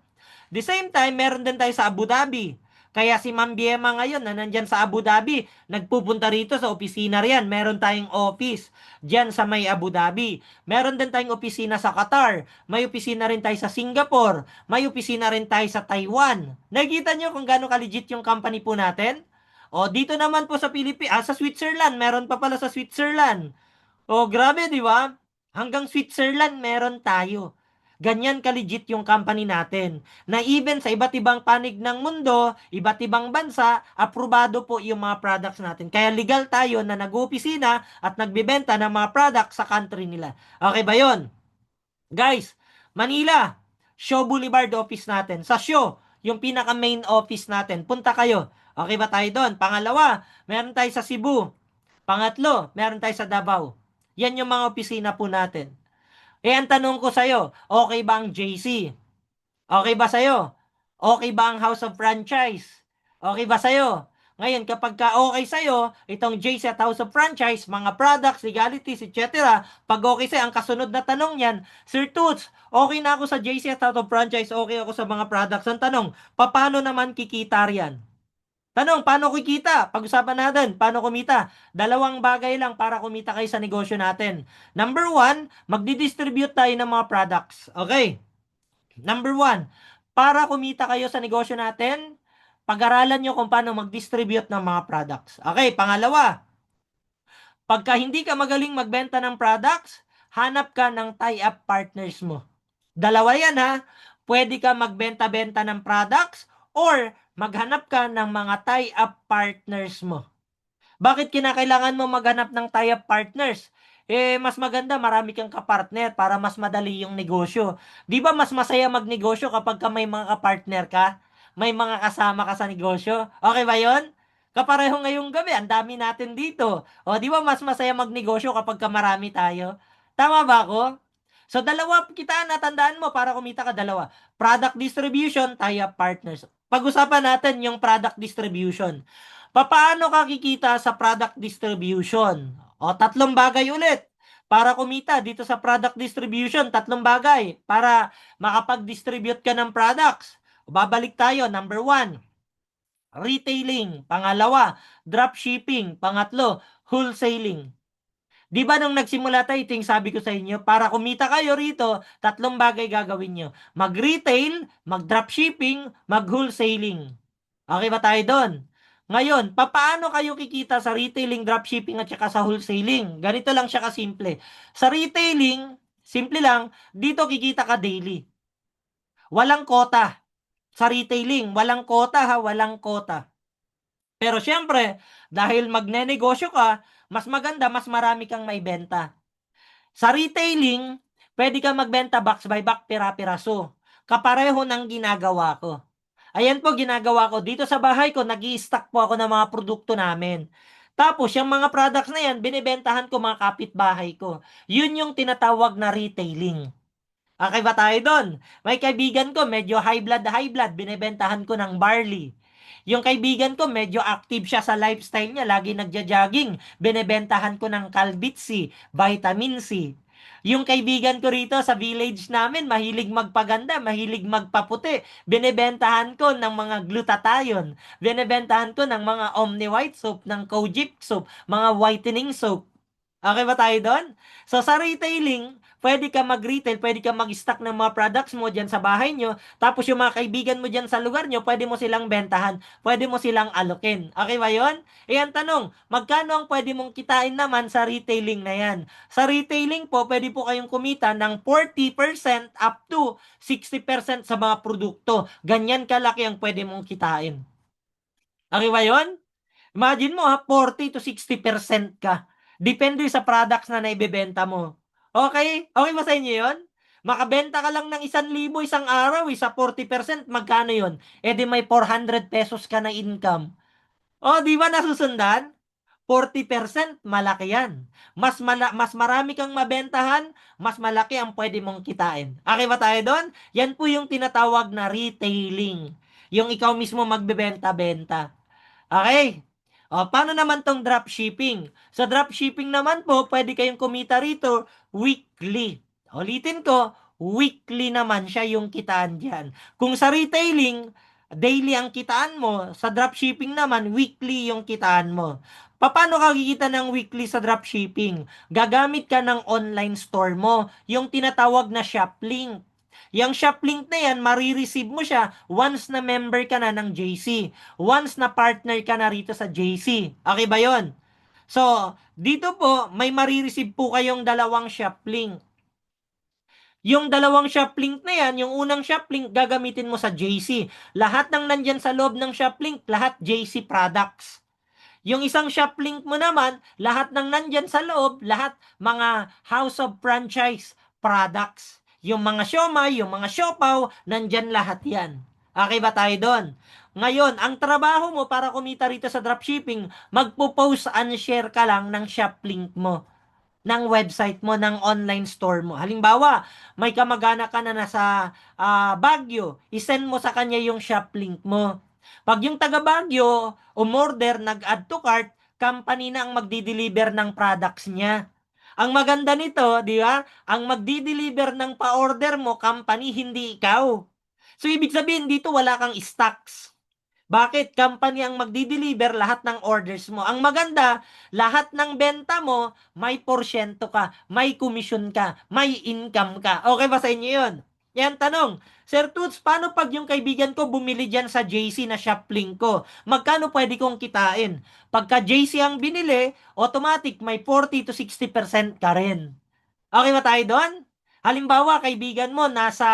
The same time, meron din tayo sa Abu Dhabi. Kaya si Ma'am Biema ngayon na nandyan sa Abu Dhabi, nagpupunta rito sa opisina riyan. Meron tayong office diyan sa may Abu Dhabi. Meron din tayong opisina sa Qatar. May opisina rin tayo sa Singapore. May opisina rin tayo sa Taiwan. Nakikita nyo kung gaano ka-legit yung company po natin? O, dito naman po sa sa Switzerland. Meron pa pala sa Switzerland. O, grabe, di ba? Hanggang Switzerland meron tayo. Ganyan ka-legit yung company natin. Na even sa iba't ibang panig ng mundo, iba't ibang bansa, aprobado po yung mga products natin. Kaya legal tayo na nag-opisina at nagbebenta ng mga products sa country nila. Okay ba yon? Guys, Manila, Shaw Boulevard office natin. Sa Shaw, yung pinaka main office natin. Punta kayo. Okay ba tayo doon? Pangalawa, meron tayo sa Cebu. Pangatlo, meron tayo sa Davao. Yan yung mga opisina po natin. Ang tanong ko sa'yo, okay ba ang JC? Okay ba sa'yo? Okay ba ang House of Franchise? Okay ba sa'yo? Ngayon, kapag ka okay sa'yo, itong JC at House of Franchise, mga products, legalities, etc. Pag okay sa'yo, ang kasunod na tanong niyan, Sir Toots, okay na ako sa JC at House of Franchise, okay ako sa mga products. Ang tanong, paano naman kikita riyan? Tanong, paano kikita? Pag-usapan natin, paano kumita? Dalawang bagay lang para kumita kayo sa negosyo natin. Number one, magdi-distribute tayo ng mga products. Okay? Number one, para kumita kayo sa negosyo natin, pag-aralan nyo kung paano mag-distribute ng mga products. Okay, pangalawa, pagka hindi ka magaling magbenta ng products, hanap ka ng tie-up partners mo. Dalawa yan ha. Pwede ka magbenta-benta ng products or maghanap ka ng mga tie-up partners mo. Bakit kinakailangan mo maghanap ng tie-up partners? Mas maganda marami kang kapartner para mas madali yung negosyo. Di ba mas masaya magnegosyo kapag ka may mga kapartner ka? May mga kasama ka sa negosyo? Okay ba yon? Kapareho ngayong gabi, ang dami natin dito. O, di ba mas masaya magnegosyo kapag ka marami tayo? Tama ba ako? So, dalawa kita natandaan mo para kumita ka dalawa. Product distribution, tie-up partners. Pag-usapan natin yung product distribution. Paano ka kikita sa product distribution? O, tatlong bagay ulit. Para kumita dito sa product distribution, tatlong bagay. Para makapag-distribute ka ng products. Babalik tayo. Number one, retailing. Pangalawa, dropshipping. Pangatlo, wholesaling. Di ba nung nagsimula tayo, ito yung sabi ko sa inyo, para kumita kayo rito, tatlong bagay gagawin nyo. Mag-retail, mag-dropshipping, mag-wholesaling. Okay ba tayo doon? Ngayon, paano kayo kikita sa retailing, dropshipping at saka sa wholesaling? Ganito lang siya kasimple. Sa retailing, simple lang, dito kikita ka daily. Walang kota. Sa retailing, walang kota ha, walang kota. Pero syempre, dahil magnenegosyo ka, mas maganda, mas marami kang maibenta. Sa retailing, pwede kang magbenta box by box, pira-piraso. Kapareho ng ginagawa ko. Ayan po ginagawa ko. Dito sa bahay ko, nag-i-stock po ako ng mga produkto namin. Tapos, yung mga products na yan, binibentahan ko mga kapitbahay ko. Yun yung tinatawag na retailing. Okay ba tayo doon? May kaibigan ko, medyo high blood, binibentahan ko ng barley. Yung kaibigan ko, medyo active siya sa lifestyle niya, lagi nagja-jogging. Binebentahan ko ng Calbit C, Vitamin C. Yung kaibigan ko rito sa village namin, mahilig magpaganda, mahilig magpaputi. Binebentahan ko ng mga glutathione. Binebentahan ko ng mga Omni White Soap, ng Kojic Soap, mga whitening soap. Okay ba tayo doon? So sa retailing, pwede ka mag-retail, pwede ka mag-stock ng mga products mo dyan sa bahay nyo, tapos yung mga kaibigan mo dyan sa lugar nyo, pwede mo silang bentahan, pwede mo silang alokin. Okay ba yon? Ang tanong, magkano ang pwede mong kitain naman sa retailing na yan? Sa retailing po, pwede po kayong kumita ng 40% up to 60% sa mga produkto. Ganyan kalaki ang pwede mong kitain. Okay ba yon? Imagine mo ha, 40 to 60% ka. Depende sa products na naibebenta mo. Okay? Okay ba sa inyo yun? Makabenta ka lang ng 1,000 isang araw, sa 40%, magkano yun? Di may 400 pesos ka na income. Di ba nasusundan? 40%, malaki yan. Mas marami kang mabentahan, mas malaki ang pwede mong kitain. Okay ba tayo doon? Yan po yung tinatawag na retailing. Yung ikaw mismo magbebenta-benta. Okay. Paano naman tong dropshipping? Sa dropshipping naman po, pwede kayong kumita rito weekly. Ulitin ko, weekly naman siya yung kitaan dyan. Kung sa retailing, daily ang kitaan mo. Sa dropshipping naman, weekly yung kitaan mo. Paano ka kikita ng weekly sa dropshipping? Gagamit ka ng online store mo, yung tinatawag na Shoplink. Yung shop link na yan, marireceive mo siya once na member ka na ng JC. Once na partner ka na rito sa JC. Okay ba yon? So, dito po, may marireceive po kayong dalawang shop link. Yung dalawang shop link na yan, yung unang shop link, gagamitin mo sa JC. Lahat ng nandyan sa loob ng shop link, lahat JC products. Yung isang shop link mo naman, lahat ng nandyan sa loob, lahat mga House of Franchise products. Yung mga siomai, yung mga siopaw, nandyan lahat yan. Okay ba tayo doon? Ngayon, ang trabaho mo para kumita rito sa dropshipping, magpo-post and share ka lang ng shop link mo, ng website mo, ng online store mo. Halimbawa, may kamag-anak ka na nasa Baguio, isend mo sa kanya yung shop link mo. Pag yung taga Baguio, umorder, nag-add to cart, company na ang magdi-deliver ng products niya. Ang maganda nito, di ba? Ang magdi-deliver ng pa-order mo, company, hindi ikaw. So, ibig sabihin, dito wala kang stocks. Bakit? Company ang magdi-deliver lahat ng orders mo. Ang maganda, lahat ng benta mo, may porsyento ka, may komisyon ka, may income ka. Okay ba sa inyo yun? Yan, tanong. Sir Toots, paano pag yung kaibigan ko bumili dyan sa JC na shop link ko? Magkano pwede kong kitain? Pagka JC ang binili, automatic may 40 to 60% ka rin. Okay ba tayo doon? Halimbawa, kaibigan mo nasa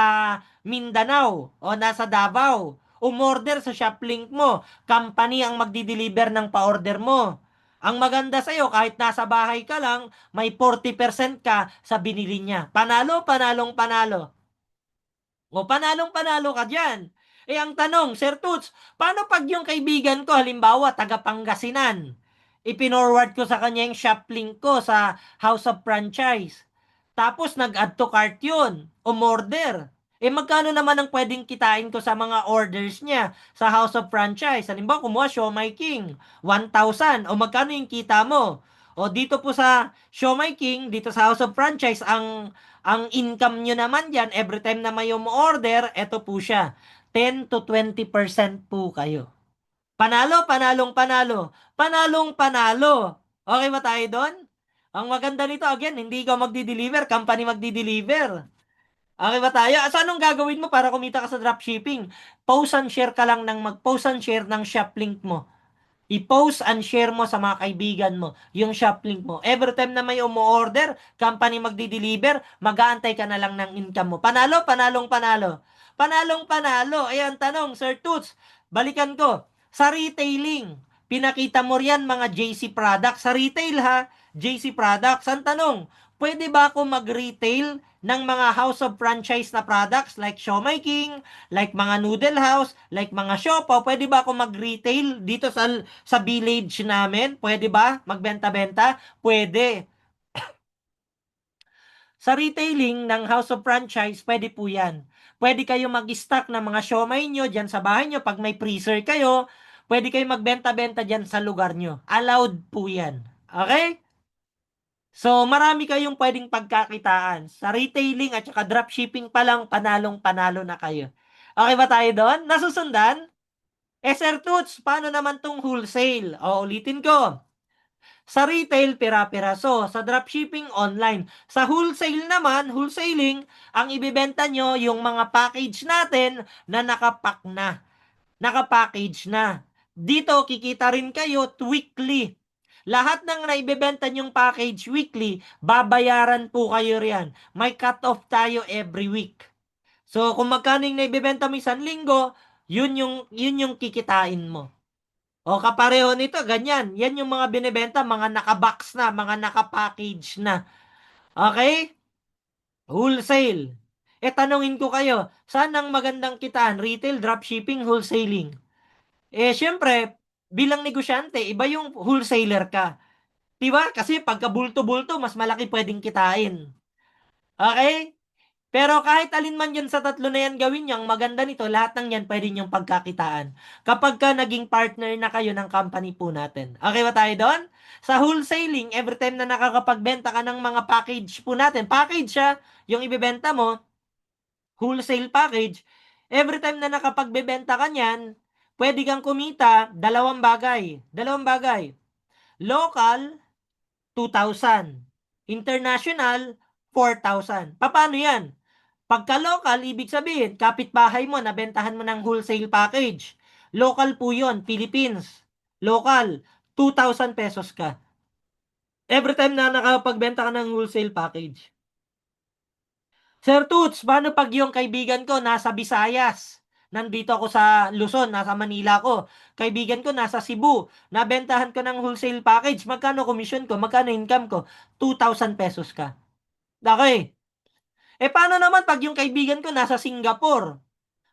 Mindanao o nasa Davao, umorder sa shop link mo, company ang magdi-deliver ng pa-order mo. Ang maganda sa'yo, kahit nasa bahay ka lang, may 40% ka sa binili niya. Panalo, panalong panalo. O panalong panalo ka dyan. Eh ang tanong, Sir Toots, paano pag yung kaibigan ko, halimbawa, taga Pangasinan, ipinorward ko sa kanya yung shop link ko sa House of Franchise. Tapos nag-add to cart yun, umorder. Eh magkano naman ang pwedeng kitain ko sa mga orders niya sa House of Franchise? Halimbawa, kumuha Siomai King, 1,000. O magkano yung kita mo? O dito po sa Siomai King, dito sa House of Franchise, ang income nyo naman dyan, every time na may order, eto po siya. 10 to 20% po kayo. Panalo, panalong panalo. Panalong panalo. Okay ba tayo doon? Ang maganda nito, again, hindi ikaw magdi-deliver, company magdi-deliver. Okay ba tayo? So, anong gagawin mo para kumita ka sa dropshipping? Post and share ka lang ng mag-post and share ng shop link mo. I-post and share mo sa mga kaibigan mo yung shop link mo. Every time na may umu-order, company magdi-deliver, mag-aantay ka na lang ng income mo. Panalo, panalong panalo. Panalong panalo. Ayan, tanong, Sir Toots, balikan ko. Sa retailing, pinakita mo riyan mga JC products. Sa retail ha, JC products. Ang tanong, pwede ba ako mag-retail ng mga house of franchise na products like Siomai King, like mga Noodle House, like mga Siopaw? Pwede ba ako mag-retail dito sa village namin? Pwede ba magbenta-benta? Pwede. Sa retailing ng house of franchise, pwede po yan. Pwede kayo mag-stock ng mga siomai nyo dyan sa bahay nyo. Pag may freezer kayo, pwede kayo magbenta-benta dyan sa lugar nyo. Allowed po yan. Okay? So, marami kayong pwedeng pagkakitaan. Sa retailing at saka dropshipping pa lang, panalong-panalo na kayo. Okay ba tayo doon? Nasusundan? Sir Toots, paano naman tong wholesale? O, ulitin ko. Sa retail, pira-piraso. Sa dropshipping, online. Sa wholesale naman, wholesaling, ang ibibenta nyo yung mga package natin na nakapack na. Nakapackage na. Dito, kikita rin kayo weekly. Lahat ng naibebenta nyong package weekly, babayaran po kayo riyan. May cut-off tayo every week. So, kung magkano yung naibebenta mo isang linggo, yun yung kikitain mo. O kapareho nito, ganyan. Yan yung mga binebenta, mga nakabox na, mga nakapackage na. Okay? Wholesale. Tanungin ko kayo, saan ang magandang kitaan? Retail, dropshipping, wholesaling? Syempre, bilang negosyante, iba yung wholesaler ka. Diba? Kasi pagka bulto-bulto, mas malaki pwedeng kitain. Okay? Pero kahit alin man yan sa tatlo na yan gawin niyo, ang maganda nito, lahat ng yan pwede niyong pagkakitaan. Kapag ka naging partner na kayo ng company po natin. Okay ba tayo doon? Sa wholesaling, every time na nakakapagbenta ka ng mga package po natin, package siya, yung ibebenta mo, wholesale package, every time na nakapagbebenta ka niyan, pwede kang kumita dalawang bagay. Dalawang bagay. Local, 2,000. International, 4,000. Paano yan? Pagka local, ibig sabihin, kapitbahay mo, nabentahan mo ng wholesale package. Local po yun, Philippines. Local, 2,000 pesos ka. Every time na nakapagbenta ka ng wholesale package. Sir Toots, paano pag yung kaibigan ko nasa Visayas? Nandito ako sa Luzon, nasa Manila ko. Kaibigan ko nasa Cebu. Nabentahan ko ng wholesale package. Magkano commission ko? Magkano income ko? 2,000 pesos ka. Okay. Paano naman pag yung kaibigan ko nasa Singapore?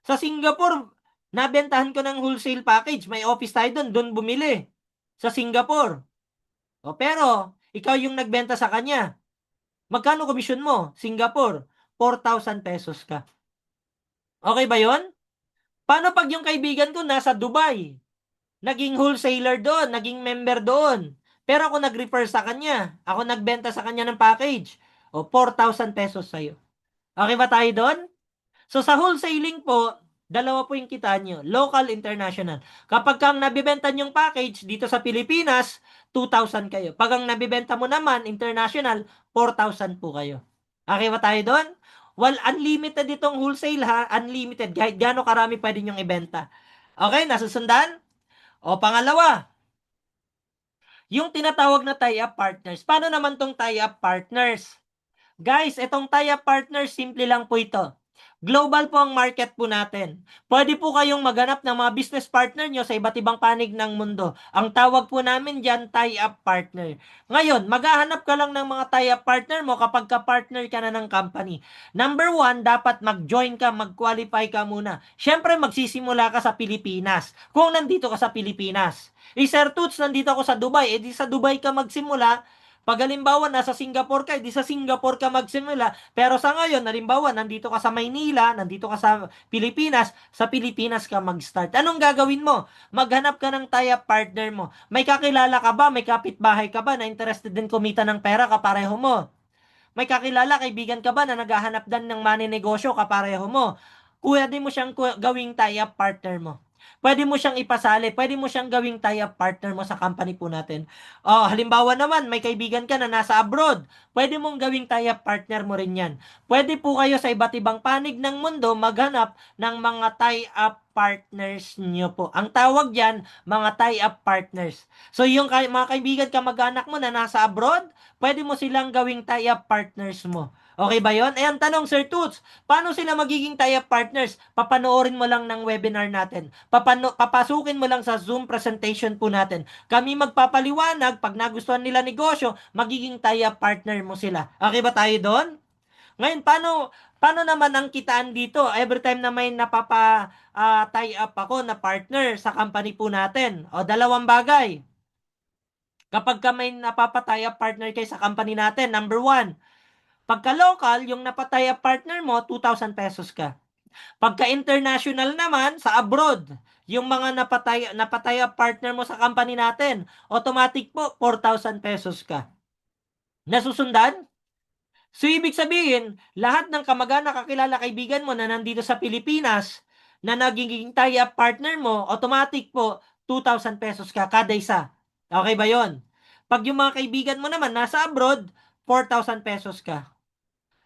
Sa Singapore, nabentahan ko ng wholesale package. May office tayo doon. Doon bumili. Sa Singapore. Pero, ikaw yung nagbenta sa kanya. Magkano commission mo? Singapore, 4,000 pesos ka. Okay ba yon? Paano pag yung kaibigan ko nasa Dubai? Naging wholesaler doon, naging member doon. Pero ako nag-refer sa kanya. Ako nagbenta sa kanya ng package. 4,000 pesos sa'yo. Okay ba tayo doon? So sa wholesaling po, dalawa po yung kita nyo. Local, international. Kapag kang nabibenta yung package dito sa Pilipinas, 2,000 kayo. Pag ang nabibenta mo naman, international, 4,000 po kayo. Okay ba tayo doon? Well, unlimited itong wholesale ha. Unlimited. Kahit gaano karami pwede nyong ibenta. Okay, nasusundan? Pangalawa, yung tinatawag na tie-up partners. Paano naman tong tie-up partners? Guys, itong tie-up partners, simple lang po ito. Global po ang market po natin. Pwede po kayong maghanap ng mga business partner nyo sa iba't ibang panig ng mundo. Ang tawag po namin dyan, tie-up partner. Ngayon, maghahanap ka lang ng mga tie-up partner mo kapag ka-partner ka na ng company. Number one, dapat mag-join ka, mag-qualify ka muna. Siyempre, magsisimula ka sa Pilipinas. Kung nandito ka sa Pilipinas. Sir Toots, nandito ako sa Dubai. Di sa Dubai ka magsimula. Pag halimbawa nasa Singapore ka, di sa Singapore ka magsimula. Pero sa ngayon, halimbawa nandito ka sa Maynila, nandito ka sa Pilipinas ka mag-start. Anong gagawin mo? Maghanap ka ng tie-up partner mo. May kakilala ka ba? May kapitbahay ka ba na interested din kumita ng pera kapareho mo? May kakilala, kaibigan ka ba na naghahanap din ng money negosyo kapareho mo? Pwede mo siyang gawing tie-up partner mo. Pwede mo siyang ipasali, pwede mo siyang gawing tie-up partner mo sa company po natin. Halimbawa naman, may kaibigan ka na nasa abroad, pwede mong gawing tie-up partner mo rin yan. Pwede po kayo sa iba't ibang panig ng mundo maghanap ng mga tie-up partners nyo po. Ang tawag dyan, mga tie-up partners. So yung mga kaibigan ka mag-anak mo na nasa abroad, pwede mo silang gawing tie-up partners mo. Okay ba yon? Ang tanong, Sir Toots, paano sila magiging tie-up partners? Papanoorin mo lang ng webinar natin. Papasukin mo lang sa Zoom presentation po natin. Kami magpapaliwanag, pag nagustuhan nila negosyo, magiging tie-up partner mo sila. Okay ba tayo doon? Ngayon, paano naman ang kitaan dito? Every time na may tie up ako na partner sa company po natin. Dalawang bagay. Kapag ka may napapataya partner kayo sa company natin, number one, pagka local, yung napataya partner mo, 2,000 pesos ka. Pagka international naman, sa abroad, yung mga napataya partner mo sa company natin, automatic po, 4,000 pesos ka. Nasusundan? So, ibig sabihin, lahat ng kamag-anak, kakilala, kaibigan mo na nandito sa Pilipinas, na nagiging tie-up partner mo, automatic po, 2,000 pesos ka kada isa. Okay ba yon? Pag yung mga kaibigan mo naman nasa abroad, 4,000 pesos ka.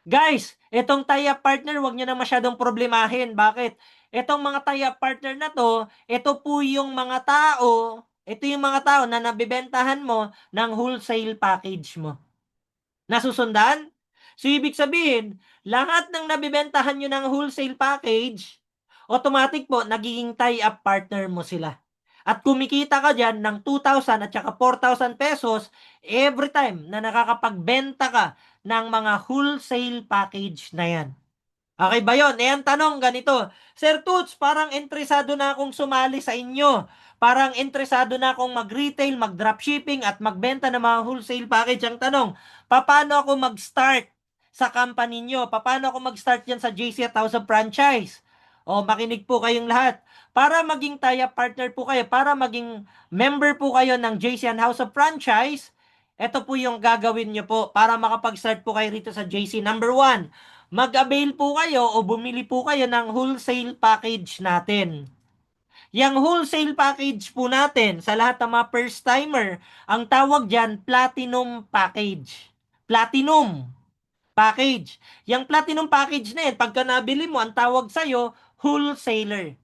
Guys, itong tie-up partner, wag nyo na masyadong problemahin. Bakit? Itong mga tie-up partner na to, ito yung mga tao na nabibentahan mo ng wholesale package mo. Nasusundan? So, ibig sabihin, lahat ng nabibentahan nyo ng wholesale package, automatic po, nagiging tie-up partner mo sila. At kumikita ka dyan ng 2,000 at saka 4,000 pesos every time na nakakapagbenta ka ng mga wholesale package na yan. Okay ba yun? Ang tanong ganito, Sir Toots, parang interesado na akong sumali sa inyo. Parang interesado na akong mag-retail, mag-dropshipping at magbenta ng mga wholesale package. Ang tanong, paano ako mag-start sa company nyo? Paano ako mag-start yan sa JC at House of Franchise? Makinig po kayong lahat. Para maging tie-up partner po kayo, para maging member po kayo ng JC and House of Franchise, ito po yung gagawin nyo po para makapag-start po kayo rito sa JC. Number one, mag-avail po kayo o bumili po kayo ng wholesale package natin. Yang wholesale package po natin sa lahat ng mga first timer, ang tawag dyan, platinum package. Platinum package. Yang platinum package na yan, pagka nabili mo, ang tawag sa'yo, wholesaler.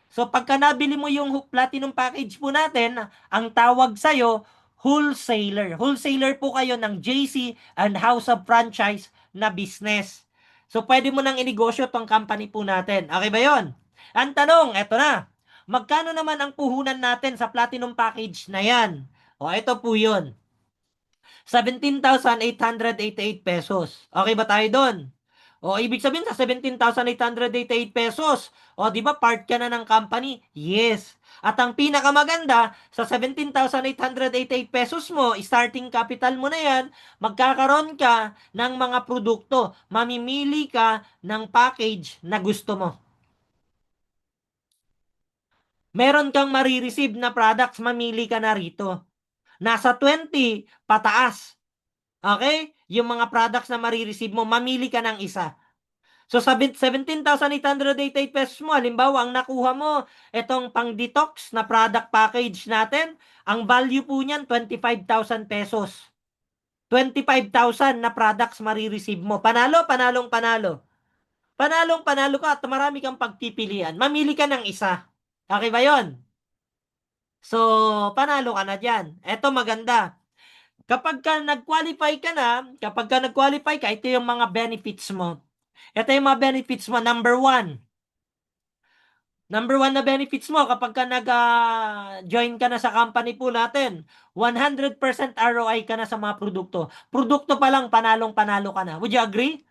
So pagka nabili mo yung platinum package po natin, ang tawag sa'yo, wholesaler. Wholesaler po kayo ng JC and House of Franchise na business. So, pwede mo nang inegosyo tong company po natin. Okay ba yon? Ang tanong, eto na. Magkano naman ang puhunan natin sa platinum package na yan? O, ito po yun. 17,888 pesos. Okay ba tayo doon? O, ibig sabihin sa 17,888 pesos, o, di ba part ka na ng company? Yes. At ang pinakamaganda, sa 17,888 pesos mo, starting capital mo na yan, magkakaroon ka ng mga produkto. Mamimili ka ng package na gusto mo. Meron kang marireceive na products, mamili ka na rito. Nasa 20, pataas. Okay? Yung mga products na marireceive mo, mamili ka ng isa. So, 17,888 pesos mo, halimbawa, ang nakuha mo, itong pang-detox na product package natin, ang value po niyan, 25,000 pesos. 25,000 na products marireceive mo. Panalo, panalong panalo. Panalong panalo ka at marami kang pagpipilian. Mamili ka ng isa. Okay ba yon? So, panalo ka na dyan. Eto maganda. Kapag ka nag-qualify ka, ito yung mga benefits mo. Ito yung mga benefits mo. Number one. Number one na benefits mo kapag ka nag-join ka na sa company po natin. 100% ROI ka na sa mga produkto. Produkto pa lang, panalong-panalo ka na. Would you agree?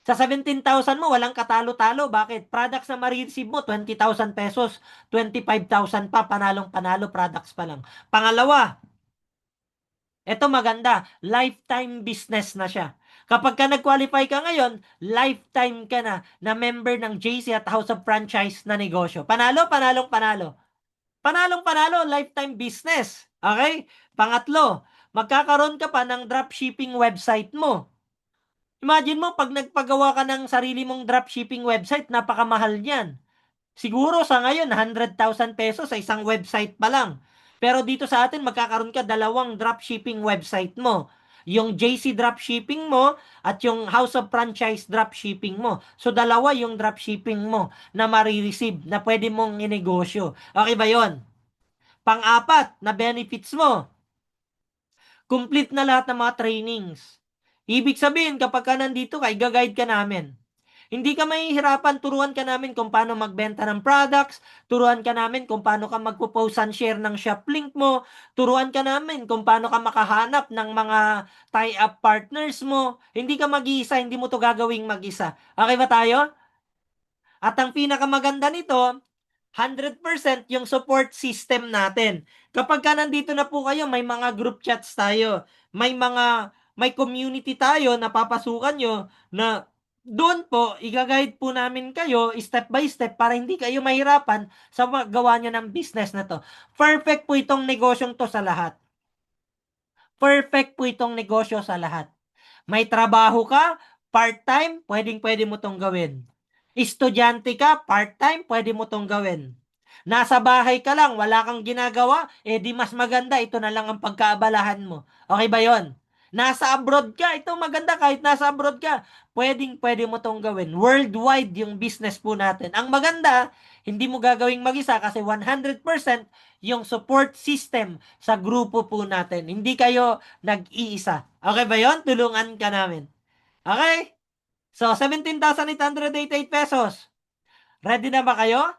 Sa 17,000 mo, walang katalo-talo. Bakit? Products na ma-receive mo, 20,000 pesos. 25,000 pa, panalong-panalo, products pa lang. Pangalawa, eto maganda, lifetime business na siya. Kapag ka nag-qualify ka ngayon, lifetime ka na member ng JC at House of Franchise na negosyo. Panalo, panalong panalo. Panalong panalo, lifetime business. Okay? Pangatlo, magkakaroon ka pa ng dropshipping website mo. Imagine mo, pag nagpagawa ka ng sarili mong dropshipping website, napakamahal niyan. Siguro sa ngayon, 100,000 pesos sa isang website pa lang. Pero dito sa atin, magkakaroon ka dalawang dropshipping website mo. Yung JC dropshipping mo at yung House of Franchise dropshipping mo. So, dalawa yung dropshipping mo na marireceive na pwede mong inegosyo. Okay ba yon? Pang-apat na benefits mo, complete na lahat ng mga trainings. Ibig sabihin, kapag ka nandito ka, i-guide ka namin. Hindi ka mahihirapan, turuan ka namin kung paano magbenta ng products, turuan ka namin kung paano ka magpo-post and share ng shop link mo, turuan ka namin kung paano ka makahanap ng mga tie-up partners mo. Hindi ka mag-iisa, hindi mo to gagawing mag-isa. Okay ba tayo? At ang pinakamaganda nito, 100% yung support system natin. Kapag ka nandito na po kayo, may mga group chats tayo. May community tayo na papasukan nyo na doon po, i-guide po namin kayo step by step para hindi kayo mahirapan sa gawa nyo ng business na to. Perfect po itong negosyong to sa lahat. Perfect po itong negosyo sa lahat. May trabaho ka, part-time, pwedeng-pwede mo tong gawin. Estudyante ka, part-time, pwede mo tong gawin. Nasa bahay ka lang, wala kang ginagawa, di mas maganda, ito na lang ang pagkaabalahan mo. Okay ba yon? Nasa abroad ka, ito maganda kahit nasa abroad ka, pwedeng-pwede mo tong gawin. Worldwide yung business po natin. Ang maganda, hindi mo gagawing mag-isa kasi 100% yung support system sa grupo po natin. Hindi kayo nag-iisa. Okay ba yon? Tulungan ka namin. Okay? So, 17,888 pesos. Ready na ba kayo?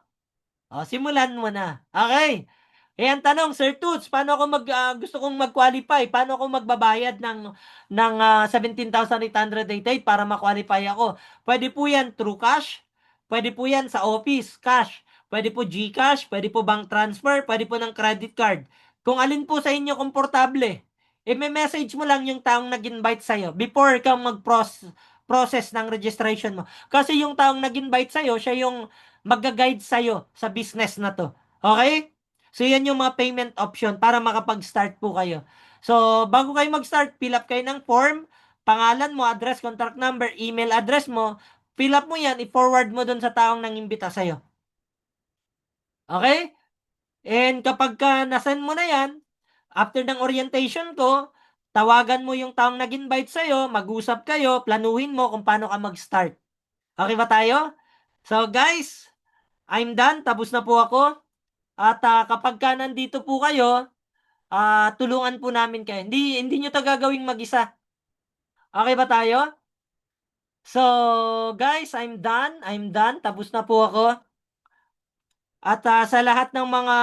O, simulan mo na. Okay. Ang tanong, Sir Toots, paano ako gusto kong mag-qualify? Paano ako magbabayad ng 17,888 para ma-qualify ako? Pwede po yan through cash. Pwede po yan sa office, cash. Pwede po GCash, pwede po bank transfer, pwede po ng credit card. Kung alin po sa inyo komportable, may message mo lang yung taong nag-invite sa'yo before kang process ng registration mo. Kasi yung taong nag-invite sa'yo, siya yung mag-guide sa'yo sa business na to. Okay? So, yan yung mga payment option para makapag-start po kayo. So, bago kayo mag-start, fill up kayo ng form, pangalan mo, address, contact number, email address mo, fill up mo yan, i-forward mo dun sa taong nangimbita sa'yo. Okay? And kapag ka nasend mo na yan, after ng orientation ko, tawagan mo yung taong nag-invite sa'yo, mag-usap kayo, planuhin mo kung paano ka mag-start. Okay ba tayo? So guys, I'm done. Tapos na po ako. At kapag ka nandito po kayo, tulungan po namin kayo. Hindi nyo to gagawing mag-isa. Okay ba tayo? So, guys, I'm done. Tapos na po ako. At sa lahat ng mga